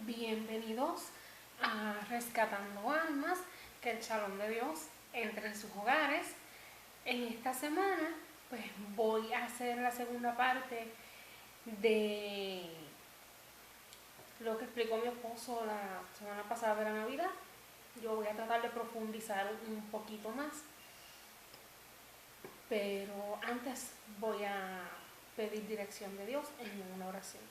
Bienvenidos a Rescatando Almas, que el Shalom de Dios entre en sus hogares. En esta semana, pues voy a hacer la segunda parte de lo que explicó mi esposo la semana pasada de la Navidad. Yo voy a tratar de profundizar un poquito más, pero antes voy a pedir dirección de Dios en una oración.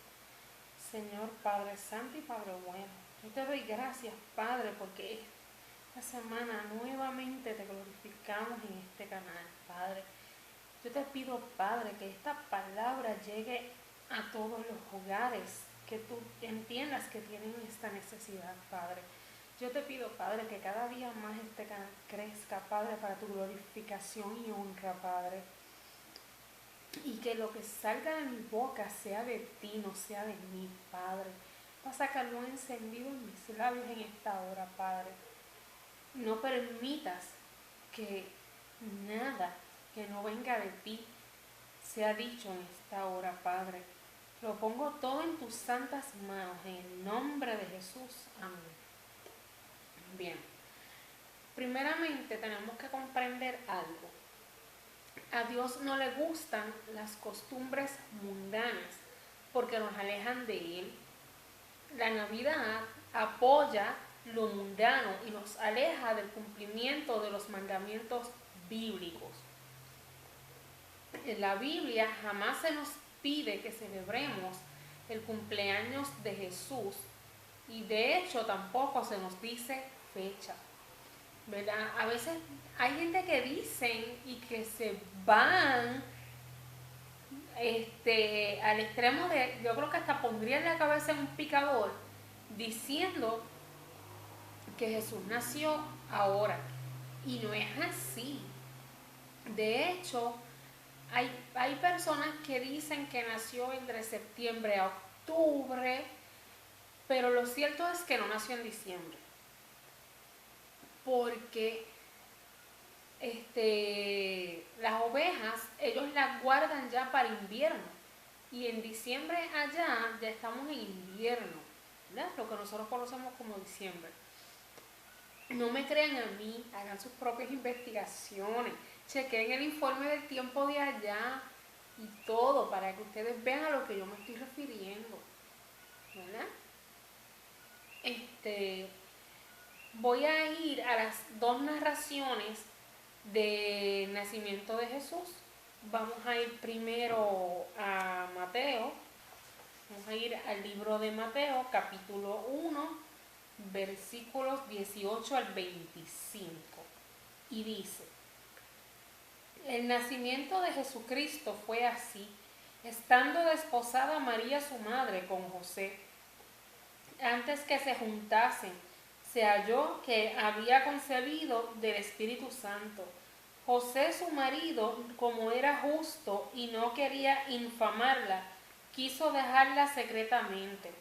Señor Padre Santo y Padre bueno, yo te doy gracias, Padre, porque esta semana nuevamente te glorificamos en este canal, Padre. Yo te pido, Padre, que esta palabra llegue a todos los hogares, que tú entiendas que tienen esta necesidad, Padre. Yo te pido, Padre, que cada día más este canal crezca, Padre, para tu glorificación y honra, Padre. Y que lo que salga de mi boca sea de ti, no sea de mí, Padre. Vas a sacarlo encendido en mis labios en esta hora, Padre. No permitas que nada que no venga de ti sea dicho en esta hora, Padre. Lo pongo todo en tus santas manos, en el nombre de Jesús. Amén. Bien, primeramente tenemos que comprender algo. A Dios no le gustan las costumbres mundanas porque nos alejan de Él. La Navidad apoya lo mundano y nos aleja del cumplimiento de los mandamientos bíblicos. En la Biblia jamás se nos pide que celebremos el cumpleaños de Jesús y de hecho tampoco se nos dice fecha, ¿verdad? A veces hay gente que dicen y que se van al extremo de, yo creo que hasta pondrían la cabeza en un picador diciendo que Jesús nació ahora, y no es así. De hecho, hay personas que dicen que nació entre septiembre a octubre, pero lo cierto es que no nació en diciembre, porque las ovejas ellos las guardan ya para invierno, y en diciembre allá ya estamos en invierno, ¿verdad? Lo que nosotros conocemos como diciembre. No me crean a mí, hagan sus propias investigaciones, chequen el informe del tiempo de allá y todo para que ustedes vean a lo que yo me estoy refiriendo, ¿verdad? Voy a ir a las dos narraciones del nacimiento de Jesús. Vamos a ir primero a Mateo, vamos a ir al libro de Mateo, capítulo 1, versículos 18 al 25. Y dice: el nacimiento de Jesucristo fue así, estando desposada María su madre con José. Antes que se juntasen, se halló que había concebido del Espíritu Santo. José su marido, como era justo y no quería infamarla, quiso dejarla secretamente.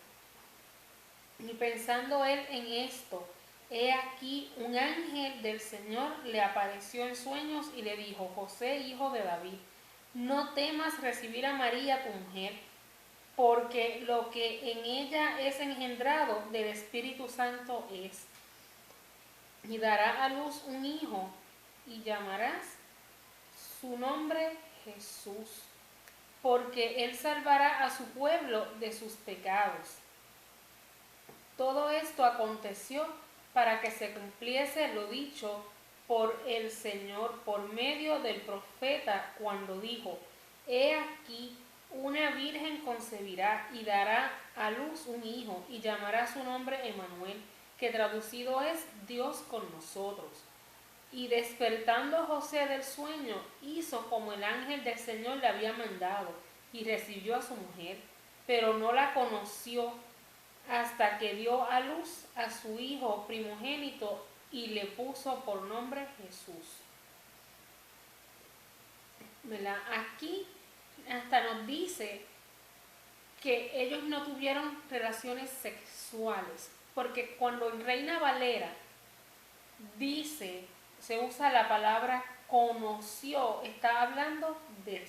Y pensando él en esto, he aquí un ángel del Señor le apareció en sueños y le dijo: José, hijo de David, no temas recibir a María tu mujer, porque lo que en ella es engendrado del Espíritu Santo es. Y dará a luz un hijo, y llamarás su nombre Jesús, porque él salvará a su pueblo de sus pecados. Todo esto aconteció para que se cumpliese lo dicho por el Señor por medio del profeta, cuando dijo: he aquí, una virgen concebirá y dará a luz un hijo, y llamará su nombre Emmanuel, que traducido es Dios con nosotros. Y despertando José del sueño, hizo como el ángel del Señor le había mandado, y recibió a su mujer, pero no la conoció hasta que dio a luz a su hijo primogénito y le puso por nombre Jesús. ¿Verdad? Aquí hasta nos dice que ellos no tuvieron relaciones sexuales, porque cuando en Reina Valera dice, se usa la palabra conoció, está hablando de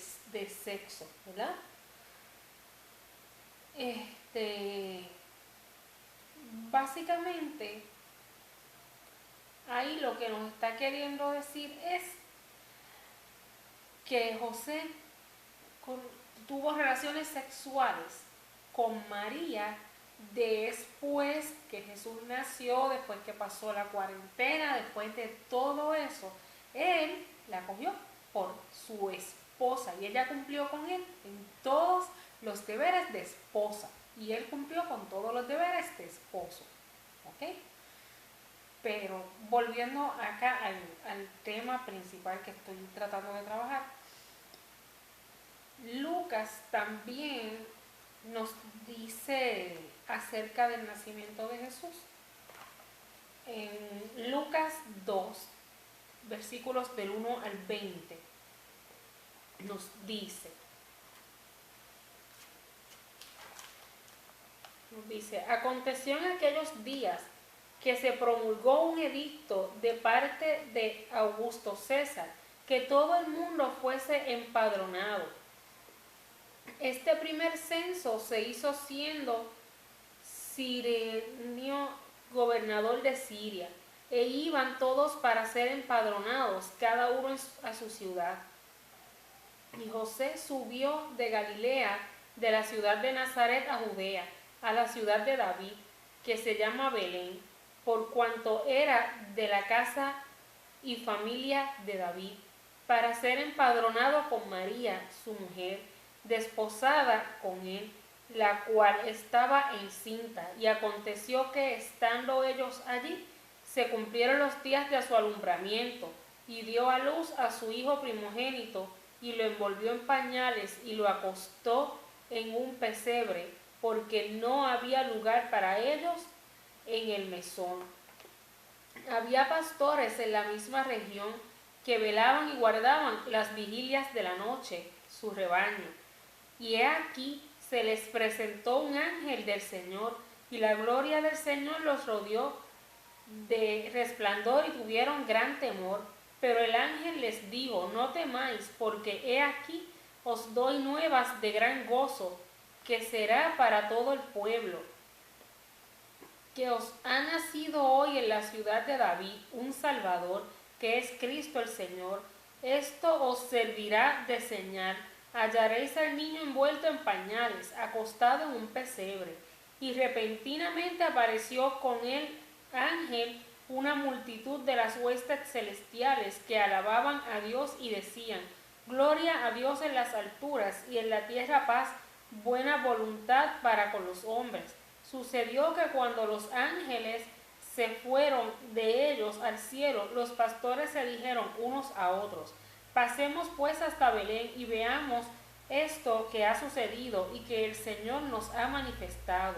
sexo, ¿verdad? básicamente, ahí lo que nos está queriendo decir es que José tuvo relaciones sexuales con María después que Jesús nació, después que pasó la cuarentena, después de todo eso. Él la cogió por su esposa y ella cumplió con él en todos los deberes de esposa y él cumplió con todos los deberes de esposo. ¿Ok? Pero volviendo acá al tema principal que estoy tratando de trabajar, Lucas también nos dice acerca del nacimiento de Jesús. En Lucas 2, versículos del 1 al 20, nos dice, aconteció en aquellos días que se promulgó un edicto de parte de Augusto César, que todo el mundo fuese empadronado. Este primer censo se hizo siendo Cirenio gobernador de Siria, e iban todos para ser empadronados, cada uno a su ciudad. Y José subió de Galilea, de la ciudad de Nazaret a Judea, a la ciudad de David, que se llama Belén, por cuanto era de la casa y familia de David, para ser empadronado con María, su mujer, desposada con él, la cual estaba encinta. Y aconteció que, estando ellos allí, se cumplieron los días de su alumbramiento, y dio a luz a su hijo primogénito, y lo envolvió en pañales, y lo acostó en un pesebre, porque no había lugar para ellos en el mesón. Había pastores en la misma región que velaban y guardaban las vigilias de la noche su rebaño. Y he aquí se les presentó un ángel del Señor, y la gloria del Señor los rodeó de resplandor, y tuvieron gran temor. Pero el ángel les dijo: no temáis, porque he aquí os doy nuevas de gran gozo, que será para todo el pueblo, que os ha nacido hoy en la ciudad de David un Salvador, que es Cristo el Señor. Esto os servirá de señal: hallaréis al niño envuelto en pañales, acostado en un pesebre. Y repentinamente apareció con el ángel una multitud de las huestes celestiales, que alababan a Dios y decían: gloria a Dios en las alturas, y en la tierra paz, buena voluntad para con los hombres. Sucedió que cuando los ángeles se fueron de ellos al cielo, los pastores se dijeron unos a otros: pasemos pues hasta Belén y veamos esto que ha sucedido y que el Señor nos ha manifestado.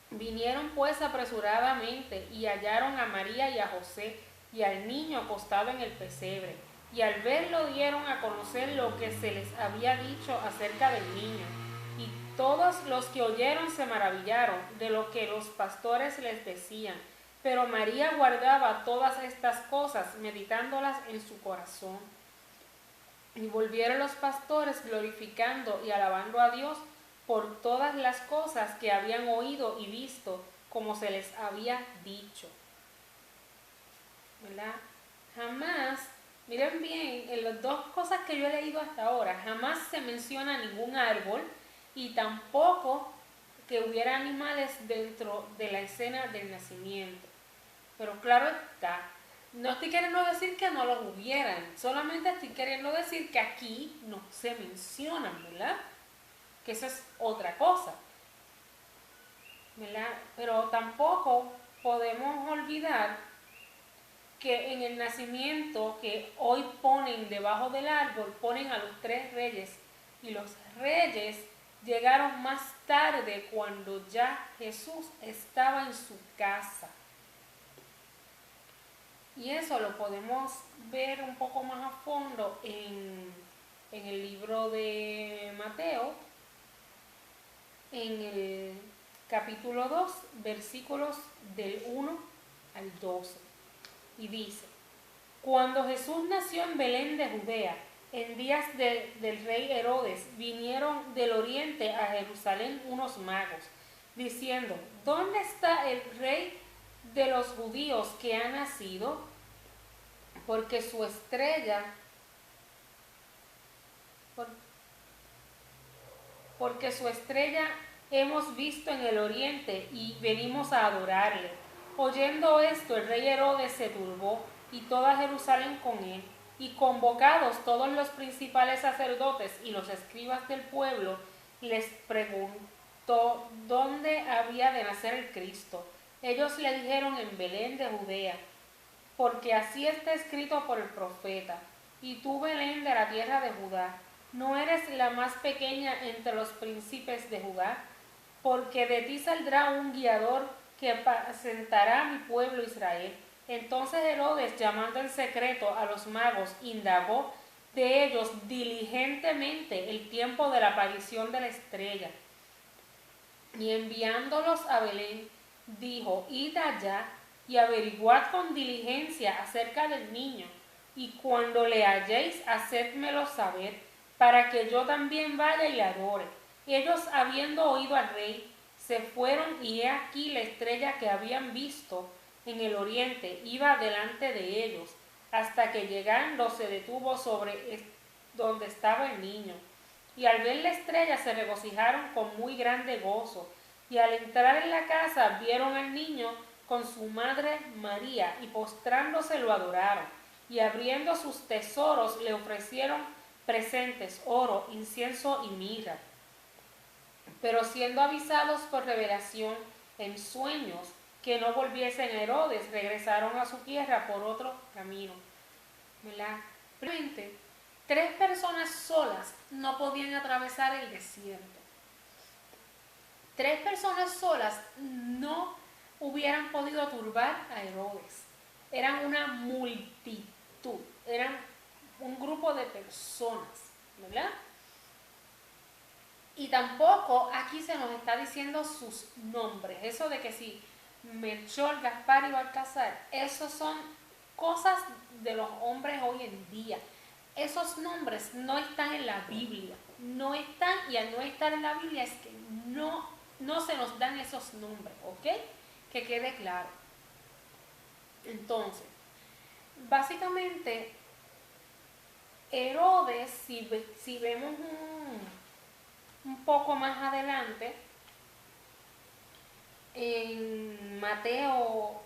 Vinieron pues apresuradamente y hallaron a María y a José y al niño acostado en el pesebre, y al verlo dieron a conocer lo que se les había dicho acerca del niño. Y todos los que oyeron se maravillaron de lo que los pastores les decían. Pero María guardaba todas estas cosas, meditándolas en su corazón. Y volvieron los pastores glorificando y alabando a Dios por todas las cosas que habían oído y visto, como se les había dicho. ¿Verdad? Jamás, miren bien, en las dos cosas que yo he leído hasta ahora, jamás se menciona ningún árbol, y tampoco que hubiera animales dentro de la escena del nacimiento. Pero claro está, no estoy queriendo decir que no los hubieran, solamente estoy queriendo decir que aquí no se mencionan, ¿verdad? Que eso es otra cosa, ¿verdad? Pero tampoco podemos olvidar que en el nacimiento que hoy ponen debajo del árbol, ponen a los 3 reyes, y los reyes llegaron más tarde, cuando ya Jesús estaba en su casa. Y eso lo podemos ver un poco más a fondo en el libro de Mateo, en el capítulo 2, versículos del 1 al 12. Y dice: cuando Jesús nació en Belén de Judea, en días del rey Herodes, vinieron del oriente a Jerusalén unos magos, diciendo: ¿dónde está el rey de los judíos que ha nacido? Porque su estrella, porque su estrella hemos visto en el oriente y venimos a adorarle. Oyendo esto, el rey Herodes se turbó y toda Jerusalén con él. Y convocados todos los principales sacerdotes y los escribas del pueblo, les preguntó dónde había de nacer el Cristo. Ellos le dijeron: en Belén de Judea, porque así está escrito por el profeta: y tú, Belén, de la tierra de Judá, no eres la más pequeña entre los príncipes de Judá, porque de ti saldrá un guiador que apacentará a mi pueblo Israel. Entonces Herodes, llamando en secreto a los magos, indagó de ellos diligentemente el tiempo de la aparición de la estrella. Y enviándolos a Belén, dijo: id allá y averiguad con diligencia acerca del niño, y cuando le halléis, hacédmelo saber, para que yo también vaya y le adore. Ellos, habiendo oído al rey, se fueron, y he aquí la estrella que habían visto en el oriente iba delante de ellos, hasta que llegando se detuvo sobre donde estaba el niño. Y al ver la estrella se regocijaron con muy grande gozo. Y al entrar en la casa vieron al niño con su madre María, y postrándose lo adoraron. Y abriendo sus tesoros le ofrecieron presentes: oro, incienso y mirra. Pero siendo avisados por revelación en sueños que no volviesen a Herodes, regresaron a su tierra por otro camino. ¿Verdad? Primeramente, 3 personas solas no podían atravesar el desierto. 3 personas solas no hubieran podido turbar a Herodes. Eran una multitud, eran un grupo de personas, ¿verdad? Y tampoco aquí se nos está diciendo sus nombres. Eso de que si Melchor, Gaspar y Baltasar, esos son cosas de los hombres hoy en día. Esos nombres no están en la Biblia. No están, y al no estar en la Biblia es que no se nos dan esos nombres, ¿ok? Que quede claro. Entonces, básicamente, Herodes, si vemos un poco más adelante, en Mateo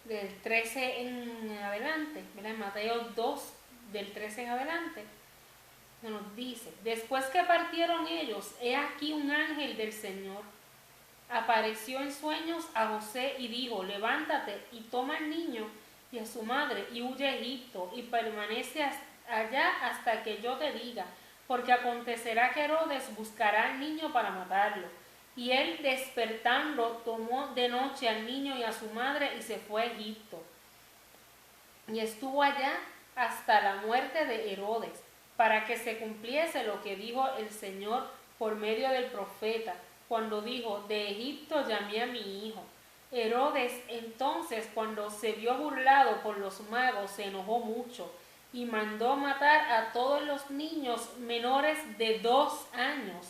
del 13 en adelante, ¿verdad? En Mateo 2 del 13 en adelante, nos dice: después que partieron ellos, he aquí un ángel del Señor apareció en sueños a José y dijo: levántate y toma al niño y a su madre y huye a Egipto y permanece allá hasta que yo te diga, porque acontecerá que Herodes buscará al niño para matarlo. Y él, despertando, tomó de noche al niño y a su madre y se fue a Egipto. Y estuvo allá hasta la muerte de Herodes, para que se cumpliese lo que dijo el Señor por medio del profeta, cuando dijo: de Egipto llamé a mi hijo. Herodes entonces, cuando se vio burlado por los magos, se enojó mucho y mandó matar a todos los niños menores de 2 años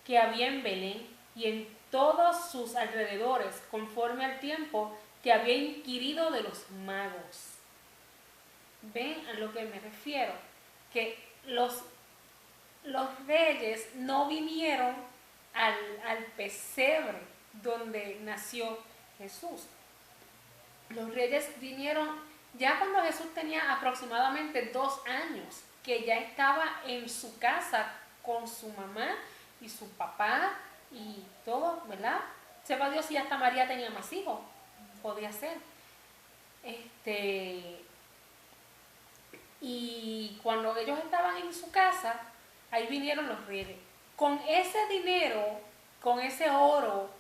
que había en Belén y en todos sus alrededores, conforme al tiempo que había inquirido de los magos. ¿Ven a lo que me refiero? Que los reyes no vinieron al pesebre donde nació Jesús. Los reyes vinieron ya cuando Jesús tenía aproximadamente 2 años, que ya estaba en su casa con su mamá y su papá y todo, ¿verdad? Sepa Dios si hasta María tenía más hijos, podía ser. Y cuando ellos estaban en su casa, ahí vinieron los reyes. Con ese dinero, con ese oro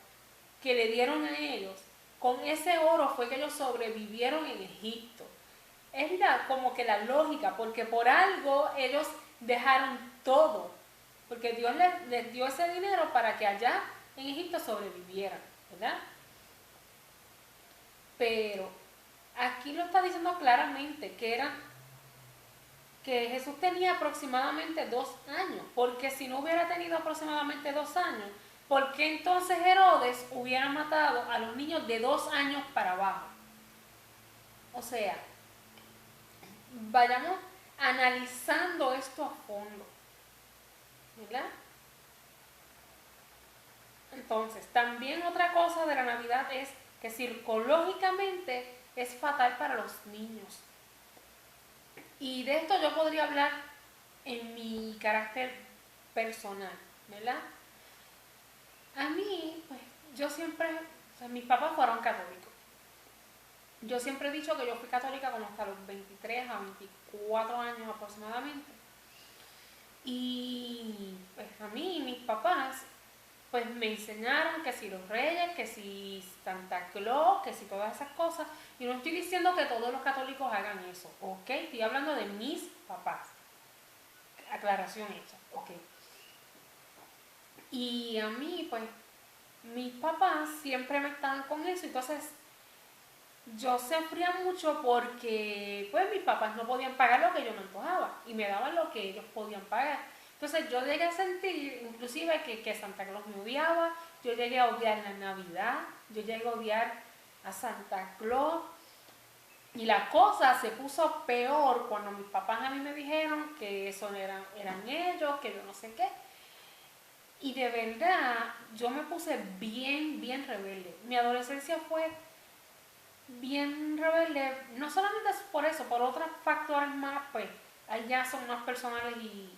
que le dieron a ellos, con ese oro fue que ellos sobrevivieron en Egipto. Es como que la lógica, porque por algo ellos dejaron todo, porque Dios les dio ese dinero para que allá en Egipto sobrevivieran, ¿verdad? Pero aquí lo está diciendo claramente, que que Jesús tenía aproximadamente 2 años, porque si no hubiera tenido aproximadamente 2 años, ¿por qué entonces Herodes hubiera matado a los niños de 2 años para abajo? O sea, vayamos analizando esto a fondo, ¿verdad? Entonces, también otra cosa de la Navidad es que psicológicamente es fatal para los niños. Y de esto yo podría hablar en mi carácter personal, ¿verdad? A mí, pues, yo siempre, o sea, mis papás fueron católicos. Yo siempre he dicho que yo fui católica como hasta los 23 a 24 años aproximadamente. Y pues a mí, mis papás, pues me enseñaron que si los reyes, que si Santa Claus, que si todas esas cosas. Y no estoy diciendo que todos los católicos hagan eso, ¿ok? Estoy hablando de mis papás. Aclaración hecha, ¿ok? Y a mí, pues, mis papás siempre me estaban con eso, entonces yo sufría mucho porque, pues, mis papás no podían pagar lo que yo me antojaba y me daban lo que ellos podían pagar. Entonces yo llegué a sentir inclusive que Santa Claus me odiaba, yo llegué a odiar la Navidad, yo llegué a odiar a Santa Claus. Y la cosa se puso peor cuando mis papás a mí me dijeron que eso eran ellos, que yo no sé qué. Y de verdad, yo me puse bien, bien rebelde. Mi adolescencia fue bien rebelde, no solamente por eso, por otros factores más, pues, allá son más personales y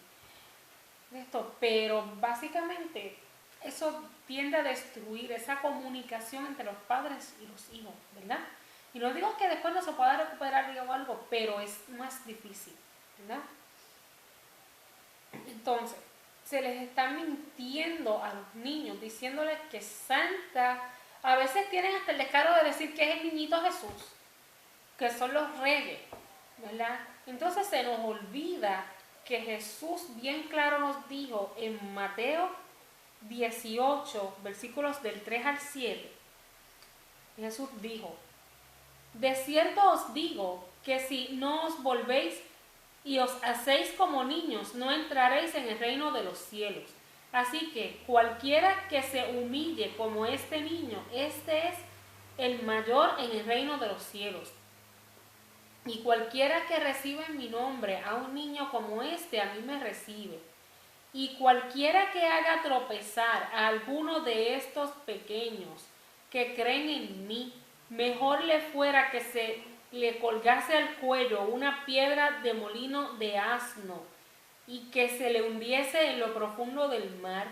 esto, pero básicamente eso tiende a destruir esa comunicación entre los padres y los hijos, ¿verdad? Y no digo que después no se pueda recuperar o algo, pero es más difícil, ¿verdad? Entonces, se les está mintiendo a los niños, diciéndoles que Santa, a veces tienen hasta el descaro de decir que es el niñito Jesús, que son los reyes, ¿verdad? Entonces se nos olvida que Jesús bien claro nos dijo en Mateo 18, versículos del 3 al 7, Jesús dijo: de cierto os digo que si no os volvéis y os hacéis como niños, no entraréis en el reino de los cielos. Así que cualquiera que se humille como este niño, este es el mayor en el reino de los cielos. Y cualquiera que reciba en mi nombre a un niño como este, a mí me recibe. Y cualquiera que haga tropezar a alguno de estos pequeños que creen en mí, mejor le fuera que se le colgase al cuello una piedra de molino de asno y que se le hundiese en lo profundo del mar.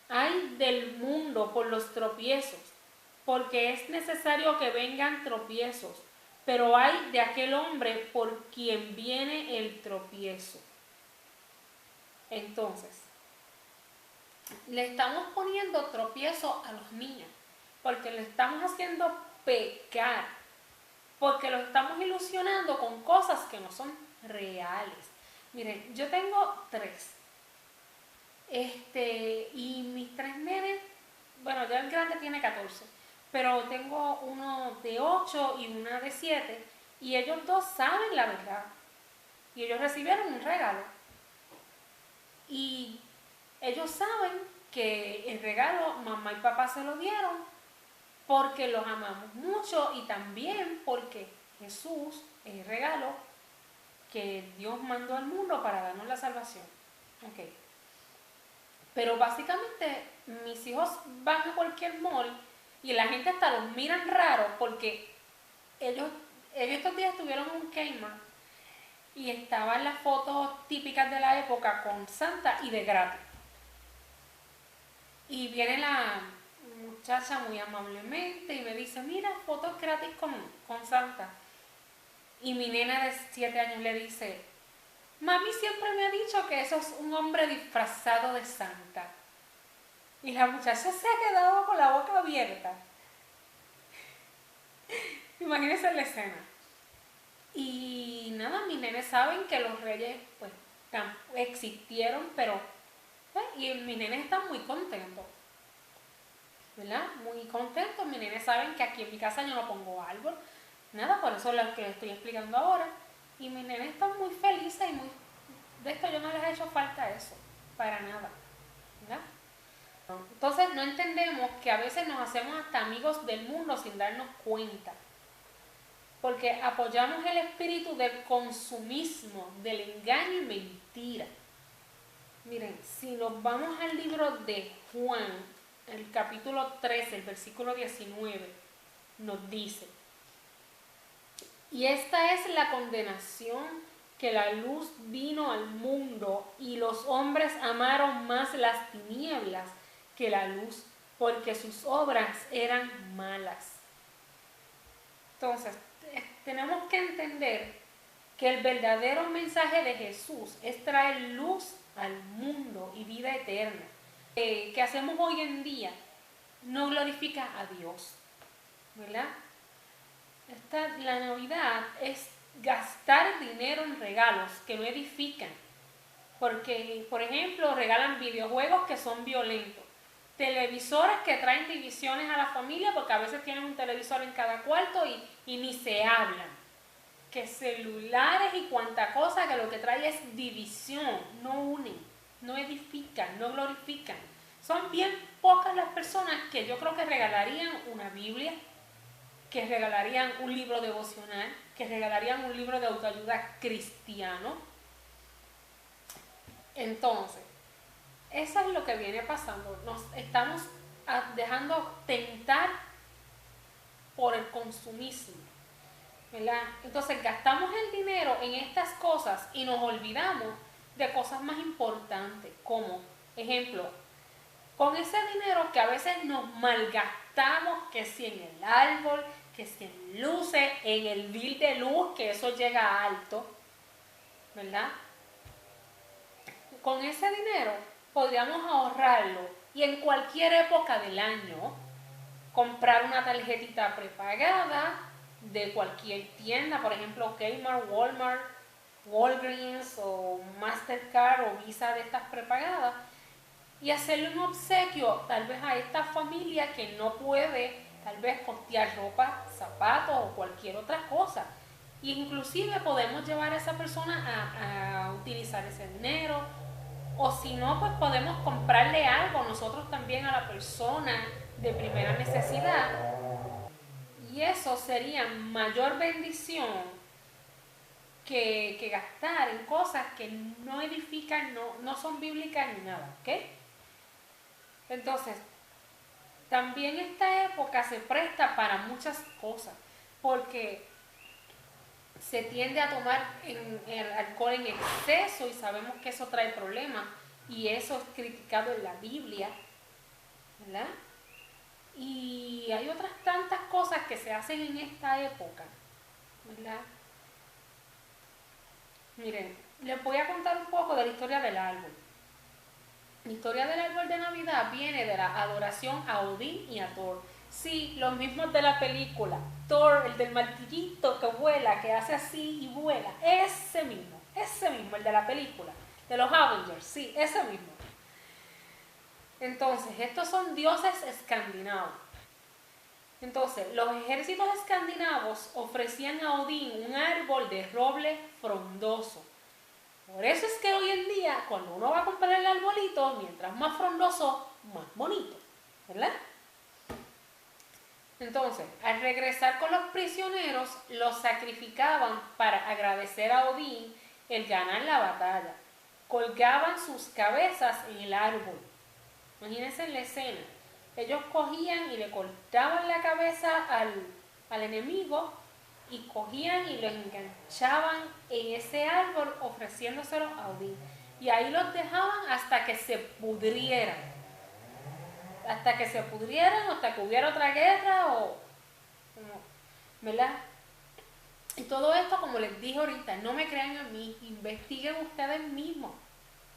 Ay del mundo por los tropiezos, porque es necesario que vengan tropiezos, pero ay de aquel hombre por quien viene el tropiezo. Entonces, le estamos poniendo tropiezo a los niños, porque le estamos haciendo pecar, porque los estamos ilusionando con cosas que no son reales. Miren, yo tengo 3. Y mis 3 nenes, bueno, ya el grande tiene 14, pero tengo uno de 8 y una de 7, y ellos dos saben la verdad. Y ellos recibieron un regalo. Y ellos saben que el regalo mamá y papá se lo dieron porque los amamos mucho y también porque Jesús es el regalo que Dios mandó al mundo para darnos la salvación. Okay. Pero básicamente mis hijos van a cualquier mall y la gente hasta los miran raro porque ellos estos días estuvieron en un Kmart y estaban las fotos típicas de la época con Santa y de gratis. Y viene la muchacha muy amablemente y me dice: mira, fotos gratis con Santa. Y mi nena de 7 años le dice: mami siempre me ha dicho que eso es un hombre disfrazado de Santa. Y la muchacha se ha quedado con la boca abierta. Imagínense la escena. Y nada, mis nenes saben que los reyes pues existieron, pero y mis nenes están muy contentos, ¿verdad? Muy contentos. Mis nenes saben que aquí en mi casa yo no pongo árbol, nada, por eso es lo que les estoy explicando ahora. Y mis nenes están muy felices y muy de esto yo no les he hecho falta eso, para nada, ¿verdad? Entonces no entendemos que a veces nos hacemos hasta amigos del mundo sin darnos cuenta, porque apoyamos el espíritu del consumismo, del engaño y mentira. Miren, si nos vamos al libro de Juan, el capítulo 13, el versículo 19, nos dice: y esta es la condenación, que la luz vino al mundo y los hombres amaron más las tinieblas que la luz, porque sus obras eran malas. Entonces, tenemos que entender que el verdadero mensaje de Jesús es traer luz al mundo y vida eterna. Que hacemos hoy en día no glorifica a Dios, ¿verdad? La Navidad es gastar dinero en regalos que no edifican, porque, por ejemplo, regalan videojuegos que son violentos, televisores que traen divisiones a la familia, porque a veces tienen un televisor en cada cuarto y ni se hablan, que celulares y cuanta cosa que lo que trae es división, no unen, no edifican, no glorifican. Son bien pocas las personas que yo creo que regalarían una Biblia, que regalarían un libro devocional, que regalarían un libro de autoayuda cristiano. Entonces, eso es lo que viene pasando. Nos estamos dejando tentar por el consumismo, ¿verdad? Entonces gastamos el dinero en estas cosas y nos olvidamos de cosas más importantes, como, ejemplo, con ese dinero que a veces nos malgastamos, que si en el árbol, que si en luces, en el bill de luz, que eso llega alto, ¿verdad? Con ese dinero podríamos ahorrarlo y en cualquier época del año comprar una tarjetita prepagada de cualquier tienda, por ejemplo Kmart, Walmart, Walgreens o Mastercard o Visa de estas prepagadas, y hacerle un obsequio tal vez a esta familia que no puede tal vez costear ropa, zapatos o cualquier otra cosa. Y inclusive podemos llevar a esa persona a utilizar ese dinero, o si no, pues podemos comprarle algo nosotros también a la persona de primera necesidad, y eso sería mayor bendición que gastar en cosas que no edifican, no son bíblicas ni nada, ¿ok? Entonces, también esta época se presta para muchas cosas, porque se tiende a tomar el alcohol en exceso y sabemos que eso trae problemas y eso es criticado en la Biblia, ¿verdad? Y hay otras tantas cosas que se hacen en esta época, ¿verdad? Miren, les voy a contar un poco de la historia del árbol. La historia del árbol de Navidad viene de la adoración a Odín y a Thor. Sí, los mismos de la película. Thor, el del martillito que vuela, que hace así y vuela. Ese mismo, el de la película. De los Avengers, sí, ese mismo. Entonces, estos son dioses escandinavos. Entonces, los ejércitos escandinavos ofrecían a Odín un árbol de roble frondoso. Por eso es que hoy en día, cuando uno va a comprar el arbolito, mientras más frondoso, más bonito, ¿verdad? Entonces, al regresar con los prisioneros, los sacrificaban para agradecer a Odín el ganar la batalla. Colgaban sus cabezas en el árbol. Imagínense la escena. Ellos cogían y le cortaban la cabeza al enemigo y cogían y los enganchaban en ese árbol ofreciéndoselos a Odín. Y ahí los dejaban hasta que se pudrieran. Hasta que hubiera otra guerra ¿verdad? Y todo esto, como les dije ahorita, no me crean a mí, investiguen ustedes mismos.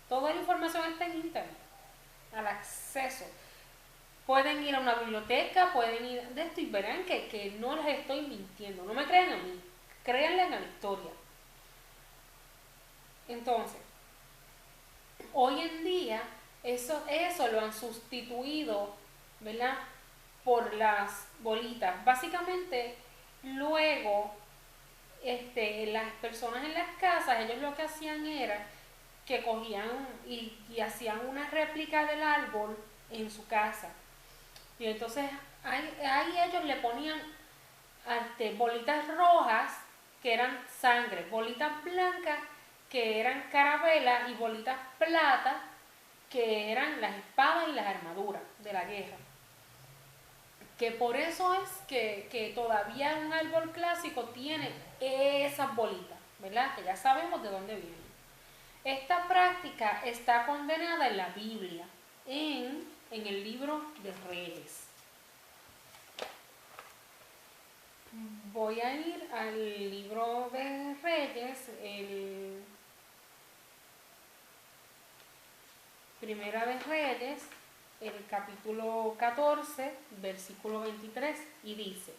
Toda la información está en internet, al acceso. Pueden ir a una biblioteca, pueden ir de esto y verán que no les estoy mintiendo. No me crean a mí, créanle a la historia. Entonces, hoy en día eso lo han sustituido, ¿verdad?, por las bolitas. Básicamente, luego las personas en las casas, ellos lo que hacían era que cogían y hacían una réplica del árbol en su casa. Y entonces ahí ellos le ponían bolitas rojas que eran sangre, bolitas blancas que eran carabelas y bolitas plata que eran las espadas y las armaduras de la guerra. Que por eso es que todavía un árbol clásico tiene esas bolitas, ¿verdad? Que ya sabemos de dónde vienen. Esta práctica está condenada en la Biblia, en el libro de Reyes. Voy a ir al libro de Reyes, Primera de Reyes, el capítulo 14, versículo 23, y dice: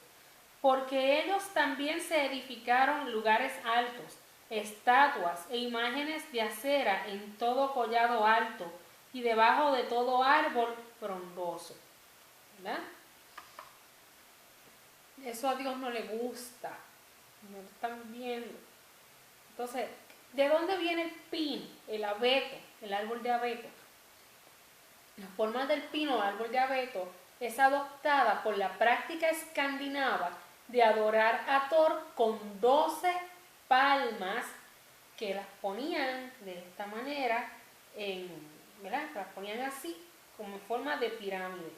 porque ellos también se edificaron lugares altos, estatuas e imágenes de acera en todo collado alto y debajo de todo árbol frondoso. ¿Verdad? Eso a Dios no le gusta. No lo están viendo. Entonces, ¿de dónde viene el pino, el abeto, el árbol de abeto? La forma del pino o árbol de abeto es adoptada por la práctica escandinava de adorar a Thor con 12 palmas que las ponían de esta manera, ¿verdad? Las ponían así, como en forma de pirámide.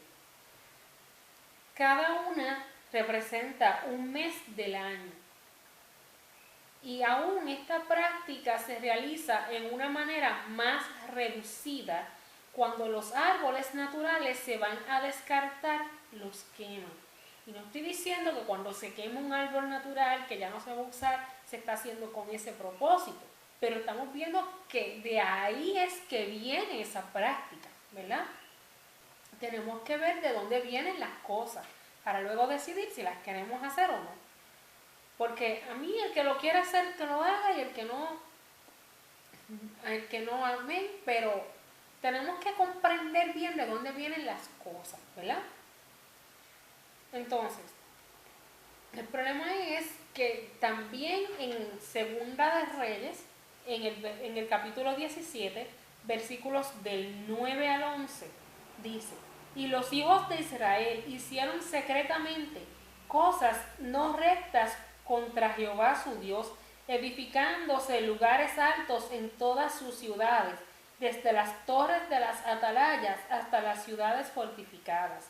Cada una representa un mes del año. Y aún esta práctica se realiza en una manera más reducida. Cuando los árboles naturales se van a descartar, los queman. Y no estoy diciendo que cuando se quema un árbol natural que ya no se va a usar, se está haciendo con ese propósito. Pero estamos viendo que de ahí es que viene esa práctica, ¿verdad? Tenemos que ver de dónde vienen las cosas para luego decidir si las queremos hacer o no. Porque a mí el que lo quiera hacer, que lo haga, y el que no, amén, pero tenemos que comprender bien de dónde vienen las cosas, ¿verdad? Entonces, el problema es que también en Segunda de Reyes, en el capítulo 17, versículos del 9 al 11, dice: y los hijos de Israel hicieron secretamente cosas no rectas contra Jehová su Dios, edificándose lugares altos en todas sus ciudades, desde las torres de las atalayas hasta las ciudades fortificadas.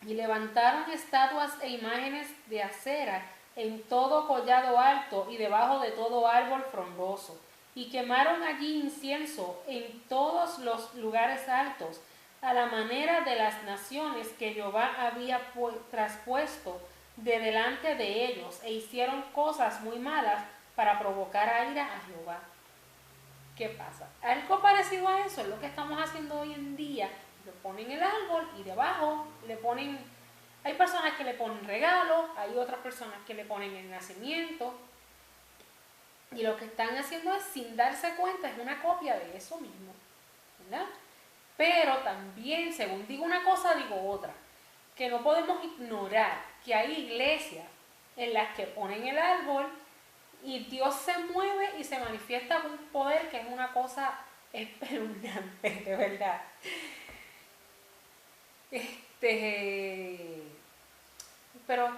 Y levantaron estatuas e imágenes de acera en todo collado alto y debajo de todo árbol frondoso. Y quemaron allí incienso en todos los lugares altos, a la manera de las naciones que Jehová había traspuesto de delante de ellos, e hicieron cosas muy malas para provocar a ira a Jehová. ¿Qué pasa? Algo parecido a eso es lo que estamos haciendo hoy en día. Le ponen el árbol y debajo le ponen, hay personas que le ponen regalos, hay otras personas que le ponen el nacimiento, y lo que están haciendo es, sin darse cuenta, es una copia de eso mismo, ¿verdad? Pero también, según digo una cosa, digo otra, que no podemos ignorar que hay iglesias en las que ponen el árbol y Dios se mueve y se manifiesta con un poder que es una cosa espeluznante, de verdad. Pero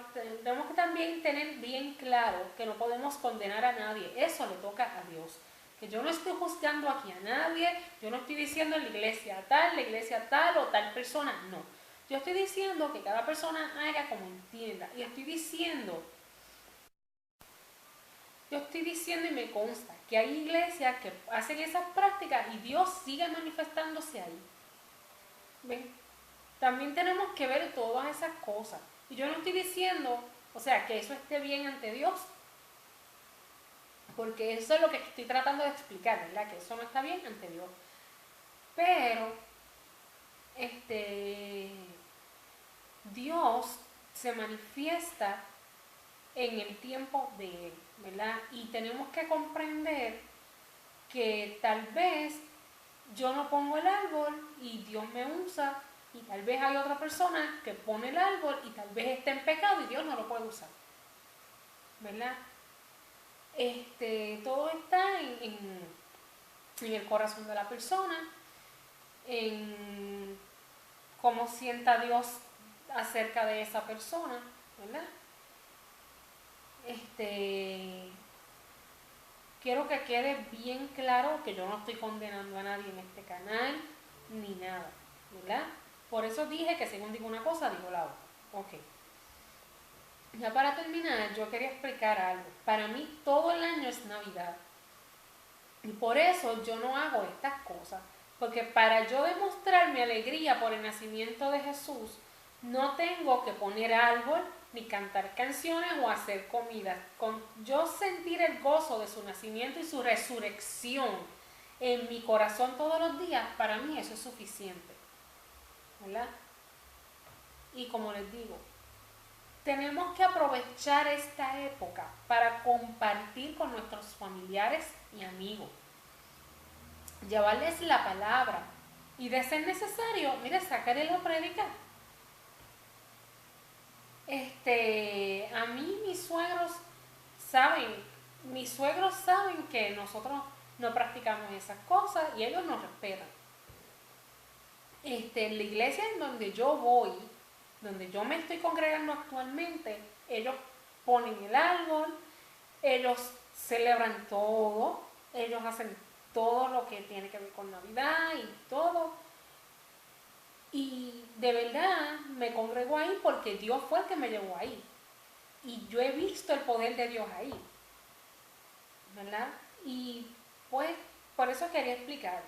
tenemos que también tener bien claro que no podemos condenar a nadie, eso le toca a Dios. Que yo no estoy juzgando aquí a nadie, yo no estoy diciendo la iglesia tal o tal persona, no. Yo estoy diciendo que cada persona haga como entienda. Y estoy diciendo y me consta que hay iglesias que hacen esas prácticas y Dios sigue manifestándose ahí. ¿Ven? También tenemos que ver todas esas cosas. Y yo no estoy diciendo, o sea, que eso esté bien ante Dios, porque eso es lo que estoy tratando de explicar, ¿verdad? Que eso no está bien ante Dios. Pero, Dios se manifiesta en el tiempo de Él, ¿verdad? Y tenemos que comprender que tal vez yo no pongo el árbol y Dios me usa, y tal vez hay otra persona que pone el árbol y tal vez esté en pecado y Dios no lo puede usar, ¿verdad? Todo está en el corazón de la persona, en cómo sienta Dios acerca de esa persona, ¿verdad? Quiero que quede bien claro que yo no estoy condenando a nadie en este canal, ni nada, ¿verdad? Por eso dije que según digo una cosa, digo la otra. Ok. Ya para terminar, yo quería explicar algo. Para mí todo el año es Navidad. Y por eso yo no hago estas cosas. Porque para yo demostrar mi alegría por el nacimiento de Jesús, no tengo que poner árbol, ni cantar canciones o hacer comida. Con yo sentir el gozo de su nacimiento y su resurrección en mi corazón todos los días, para mí eso es suficiente. ¿Verdad? Y como les digo, tenemos que aprovechar esta época para compartir con nuestros familiares y amigos, llevarles la palabra y de ser necesario, mire, sacarle la prédica. A mí mis suegros saben que nosotros no practicamos esas cosas y ellos nos respetan. En la iglesia en donde yo voy, donde yo me estoy congregando actualmente, ellos ponen el árbol, ellos celebran todo, ellos hacen todo lo que tiene que ver con Navidad y todo. Y de verdad me congrego ahí porque Dios fue el que me llevó ahí. Y yo he visto el poder de Dios ahí, ¿verdad? Y pues por eso quería explicar.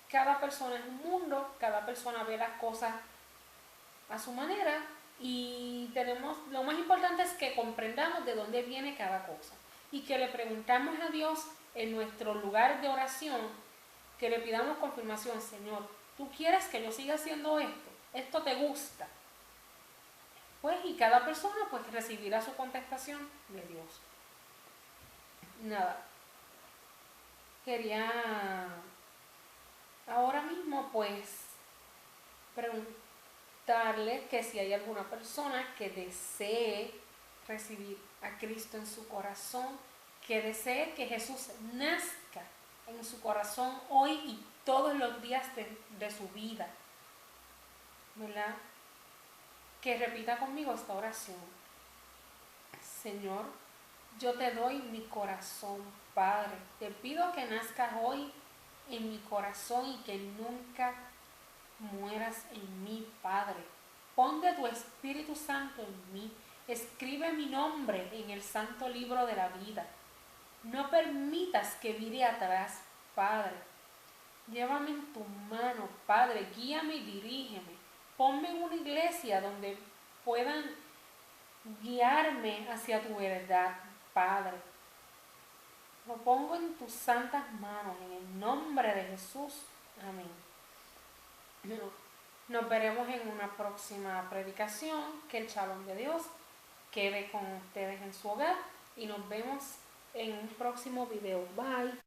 Cada persona es un mundo, cada persona ve las cosas a su manera y lo más importante es que comprendamos de dónde viene cada cosa y que le preguntamos a Dios en nuestro lugar de oración, que le pidamos confirmación. Señor, ¿tú quieres que yo siga haciendo esto? ¿Esto te gusta? Pues y cada persona pues recibirá su contestación de Dios. Nada, quería ahora mismo pues preguntarle que si hay alguna persona que desee recibir a Cristo en su corazón, que desee que Jesús nazca en su corazón hoy y todos los días de su vida, ¿verdad? Que repita conmigo esta oración. Señor, yo te doy mi corazón, Padre. Te pido que nazcas hoy en mi corazón y que nunca mueras en mí, Padre. Pon de tu Espíritu Santo en mí. Escribe mi nombre en el santo libro de la vida. No permitas que vire atrás, Padre. Llévame en tu mano, Padre. Guíame y dirígeme. Ponme en una iglesia donde puedan guiarme hacia tu verdad, Padre. Lo pongo en tus santas manos, en el nombre de Jesús. Amén. Bueno, nos veremos en una próxima predicación. Que el shalom de Dios quede con ustedes en su hogar y nos vemos en un próximo video. Bye.